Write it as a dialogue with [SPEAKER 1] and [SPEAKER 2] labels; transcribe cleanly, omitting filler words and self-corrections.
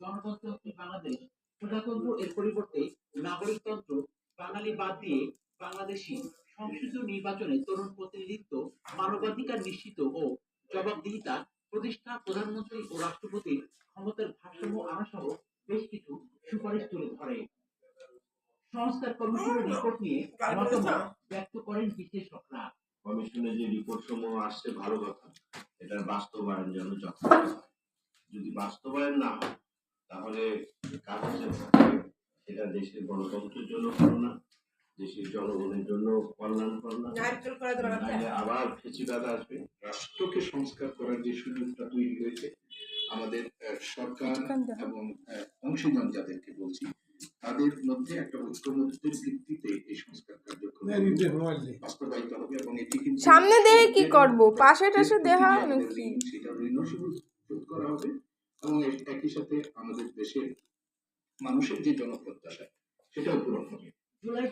[SPEAKER 1] গণতন্ত্রী বাংলাদেশ প্রজাতন্ত্র এর পরিবর্তে নাগরিকতন্ত্র বাঙালি বাদ দিয়ে বাংলাদেশি সংসদীয় নির্বাচনে তরুণ প্রতিনিধিত্ব, মানবাধিকার নিশ্চিত ও জবাবদিহিতা প্রতিষ্ঠা, প্রধানমন্ত্রী ও রাষ্ট্রপতির ক্ষমতার ভারসাম্য আনা সহ বেশ কিছু সুপারিশ তুলে ধরে। সংস্কার কমিশনের রিপোর্ট নিয়ে মতামত ব্যক্ত করেন বিশ্লেষকরা।
[SPEAKER 2] কমিশনের যে রিপোর্ট সমূহ আসছে ভালো কথা, এটার বাস্তবায়ন যেন যথাযথ হয়। যদি বাস্তবায়ন না হয় তাহলে কাজ এটা দেশের গণতন্ত্রের জন্য ভালো না, দেশের জনগণের জন্য কল্যাণকর না, আবার ফেঁচিবাদ আসবে।
[SPEAKER 3] রাষ্ট্রকে সংস্কার করার যে সুযোগটা তৈরি হয়েছে, আমাদের সরকার এবং অংশীদার যাদেরকে বলছি তাদের মধ্যে একটা ঐক্যমত্যের ভিত্তিতে এই সংস্কার কার্যক্রম বাস্তবায়িত হবে এবং এটি কিন্তু
[SPEAKER 4] সামনে দেখে কি করব, পাশে টাশে দেখা নাকি
[SPEAKER 3] সেটা ঋণ শোধ করা হবে এবং একই সাথে আমাদের দেশের মানুষের যে জনপ্রত্যাশা সেটাও পূরণ হবে।
[SPEAKER 1] জুলাই